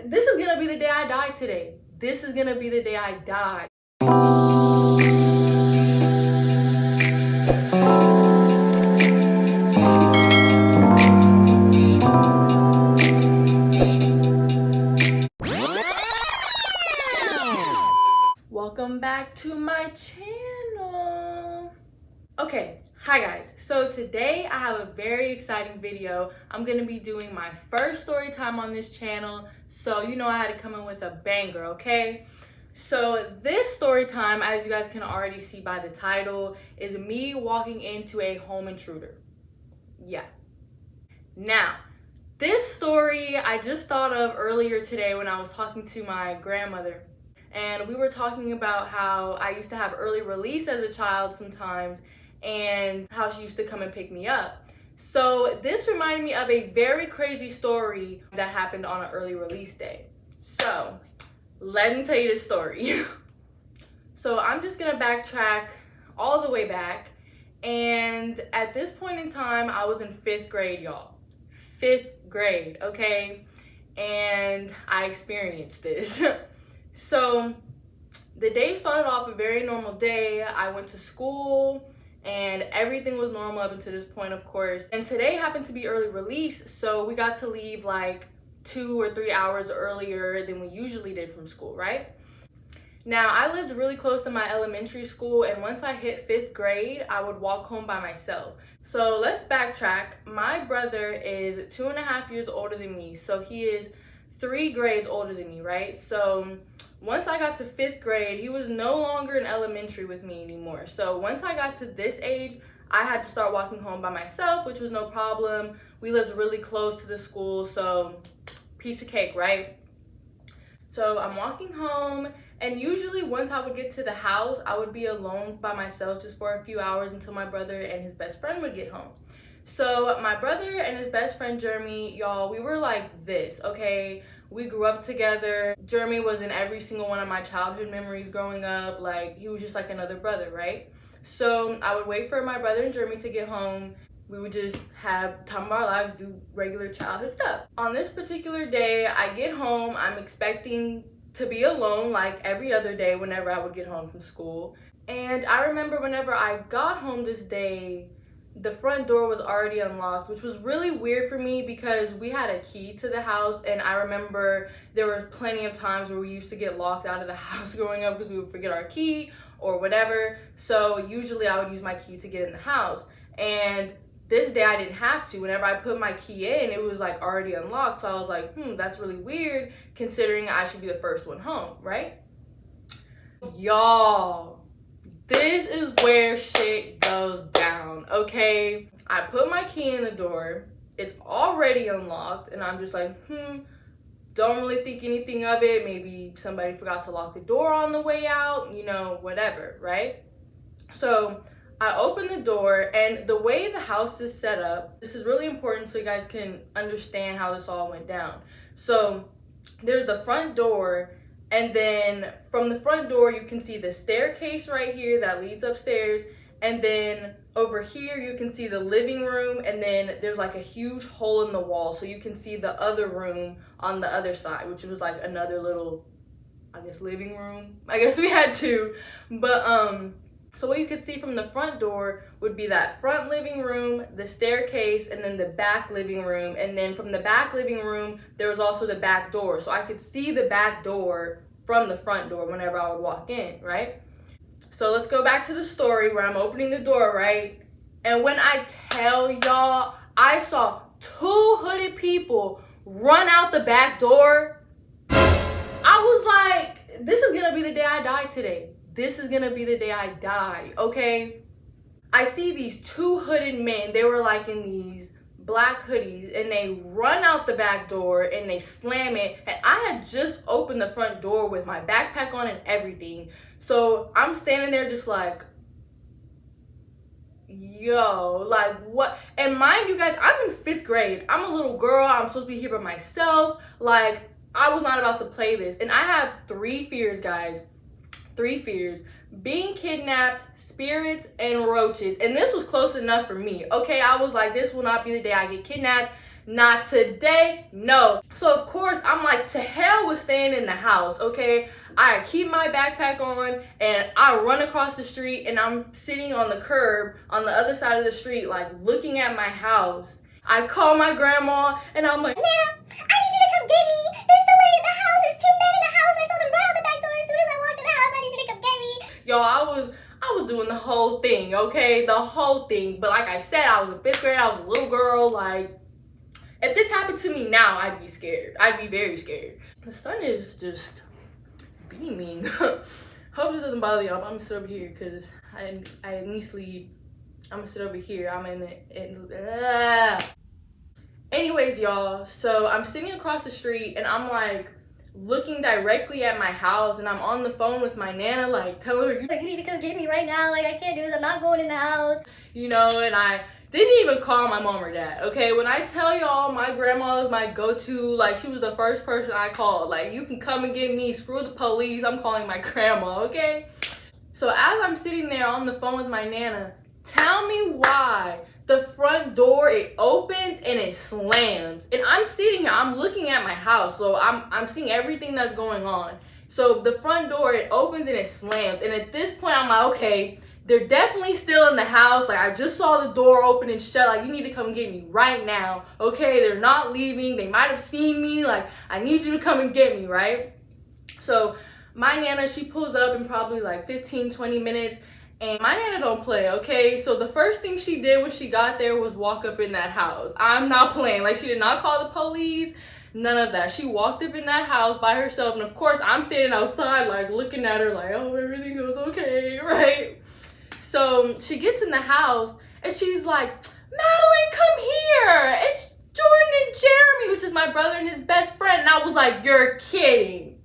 This is gonna be the day I die today. This is gonna be the day I die. Welcome back to my channel. Okay, hi guys. So today I have a very exciting video. I'm gonna be doing my first story time on this channel. So you know I had to come in with a banger, okay? So this story time, as you guys can already see by the title, is me walking into a home intruder. Yeah. Now, this story I just thought of earlier today when I was talking to my grandmother. And we were talking about how I used to have early release as a child sometimes and how she used to come and pick me up. So this reminded me of a very crazy story that happened on an early release day. So let me tell you this story. So I'm just gonna backtrack all the way back. And at this point in time, I was in 5th grade, y'all. 5th grade, okay? And I experienced this. So the day started off a very normal day. I went to school and everything was normal up until this point, of course. And today happened to be early release, so we got to leave like 2 or 3 hours earlier than we usually did from school, right? Now, I lived really close to my elementary school, and once I hit 5th grade, I would walk home by myself. So let's backtrack. My brother is 2.5 years older than me, so he is 3 grades older than me, right? So once I got to 5th grade, he was no longer in elementary with me anymore. So once I got to this age, I had to start walking home by myself, which was no problem. We lived really close to the school, so piece of cake, right? So I'm walking home, and usually once I would get to the house, I would be alone by myself just for a few hours until my brother and his best friend would get home. So my brother and his best friend Jeremy, y'all, we were like this, okay? We grew up together. Jeremy was in every single one of my childhood memories growing up. Like, he was just like another brother, right? So I would wait for my brother and Jeremy to get home. We would just have time of our lives, do regular childhood stuff. On this particular day, I get home. I'm expecting to be alone like every other day whenever I would get home from school. And I remember whenever I got home this day, the front door was already unlocked, which was really weird for me because we had a key to the house, and I remember there was plenty of times where we used to get locked out of the house growing up because we would forget our key or whatever. So usually I would use my key to get in the house, and this day I didn't have to. Whenever I put my key in, it was like already unlocked. So I was like, that's really weird considering I should be the first one home, right? Y'all, this is where shit goes down, okay? I put my key in the door. It's already unlocked, and I'm just like, don't really think anything of it. Maybe somebody forgot to lock the door on the way out, you know, whatever, right? So I open the door, and the way the house is set up, this is really important so you guys can understand how this all went down. So there's the front door, and then from the front door, you can see the staircase right here that leads upstairs. And then over here, you can see the living room. And then there's like a huge hole in the wall. So you can see the other room on the other side, which was like another little, I guess, living room. I guess we had two. But, so what you could see from the front door would be that front living room, the staircase, and then the back living room. And then from the back living room, there was also the back door. So I could see the back door from the front door whenever I would walk in, right? So let's go back to the story where I'm opening the door, right? And when I tell y'all, I saw 2 hooded people run out the back door, I was like, this is gonna be the day I die today. This is gonna be the day I die, okay? I see these 2 hooded men. They were like in these black hoodies, and they run out the back door and they slam it. And I had just opened the front door with my backpack on and everything. So I'm standing there just like, yo, like what? And mind you guys, I'm in 5th grade. I'm a little girl. I'm supposed to be here by myself. Like, I was not about to play this. And I have 3 fears, guys. 3 fears: being kidnapped, spirits, and roaches. And this was close enough for me, okay? I was like, this will not be the day I get kidnapped. not today, no. So of course I'm like, to hell with staying in the house, okay? I keep my backpack on and I run across the street, and I'm sitting on the curb on the other side of the street, like looking at my house. I call my grandma and I'm like, Nana, I need you to come get me. There's somebody in the house. There's 2 men in the house. I saw them run out the back door as soon as I walked in the house. I need you to come get me. y'all, I was doing the whole thing, okay? The whole thing. But like I said, I was in 5th grade. I was a little girl. Like, if this happened to me now, I'd be scared. I'd be very scared. The sun is just beaming. Hope this doesn't bother y'all. I'm gonna sit over here because I need sleep. I'm gonna sit over here. I'm in it. Anyways, y'all, so I'm sitting across the street and I'm like looking directly at my house, and I'm on the phone with my nana, like telling her, Like, you need to come get me right now. Like, I can't do this. I'm not going in the house. you know, and I didn't even call my mom or dad, okay? When I tell y'all my grandma is my go-to, like, she was the first person I called. Like, you can come and get me, screw the police, I'm calling my grandma, okay? So as I'm sitting there on the phone with my nana, tell me why the front door, it opens and it slams. And I'm sitting here, I'm looking at my house, so I'm seeing everything that's going on. So the front door, it opens and it slams. And at this point, I'm like, okay, they're definitely still in the house. Like, I just saw the door open and shut. Like, you need to come get me right now, okay? They're not leaving. They might have seen me. Like, I need you to come and get me, right? So my nana, she pulls up in probably like 15, 20 minutes. And my nana don't play, okay? So the first thing she did when she got there was walk up in that house. I'm not playing. Like, she did not call the police, none of that. She walked up in that house by herself. And of course, I'm standing outside, like, looking at her like, oh, everything goes okay, right? So she gets in the house and she's like, Madeline, come here. It's Jordan and Jeremy, which is my brother and his best friend. And I was like, you're kidding.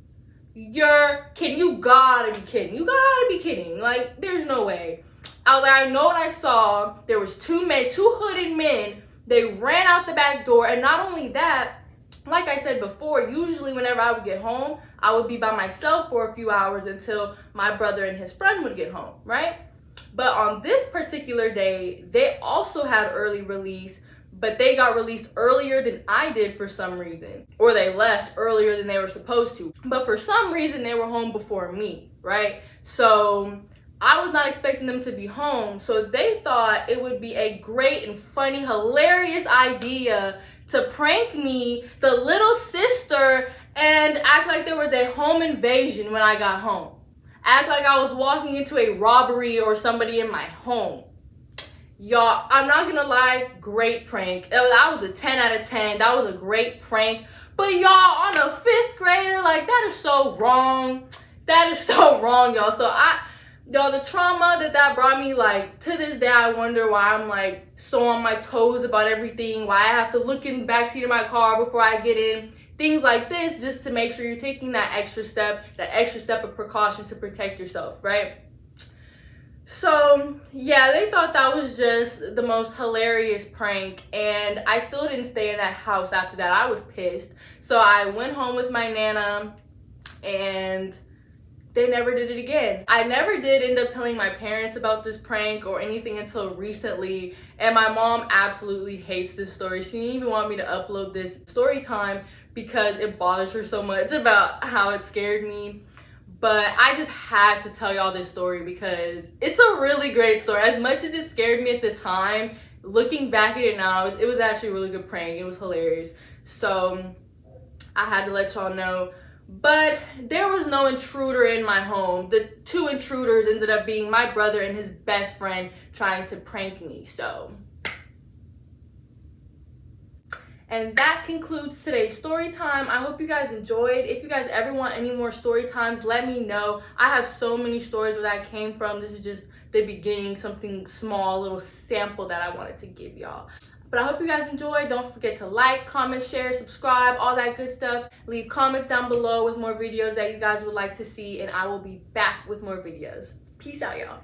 You're kidding. You gotta be kidding. You gotta be kidding. Like, there's no way. I was like, I know what I saw. There was 2 men, 2 hooded men. They ran out the back door. And not only that, like I said before, usually whenever I would get home, I would be by myself for a few hours until my brother and his friend would get home, right? But on this particular day, they also had early release, but they got released earlier than I did for some reason. Or they left earlier than they were supposed to. But for some reason, they were home before me, right? So I was not expecting them to be home. So they thought it would be a great and funny, hilarious idea to prank me, the little sister, and act like there was a home invasion when I got home. Act like I was walking into a robbery or somebody in my home. Y'all, I'm not gonna lie, great prank. That was a 10 out of 10. That was a great prank. But y'all, on a 5th grader, like, that is so wrong. That is so wrong, y'all. So y'all, the trauma that brought me, like, to this day, I wonder why I'm, like, so on my toes about everything. Why I have to look in the backseat of my car before I get in. Things like this, just to make sure you're taking that extra step of precaution to protect yourself, right? So yeah, they thought that was just the most hilarious prank, and I still didn't stay in that house after that. I was pissed. So I went home with my nana, and they never did it again. I never did end up telling my parents about this prank or anything until recently, and my mom absolutely hates this story. She didn't even want me to upload this story time because it bothers her so much about how it scared me. But I just had to tell y'all this story because it's a really great story. As much as it scared me at the time, looking back at it now, it was actually a really good prank. It was hilarious. So I had to let y'all know. But there was no intruder in my home. The 2 intruders ended up being my brother and his best friend trying to prank me. So, and that concludes today's story time. I hope you guys enjoyed. If you guys ever want any more story times, let me know. I have so many stories where that came from. This is just the beginning, something small, little sample that I wanted to give y'all. But I hope you guys enjoyed. Don't forget to like, comment, share, subscribe, all that good stuff. Leave comments down below with more videos that you guys would like to see, and I will be back with more videos. Peace out, y'all.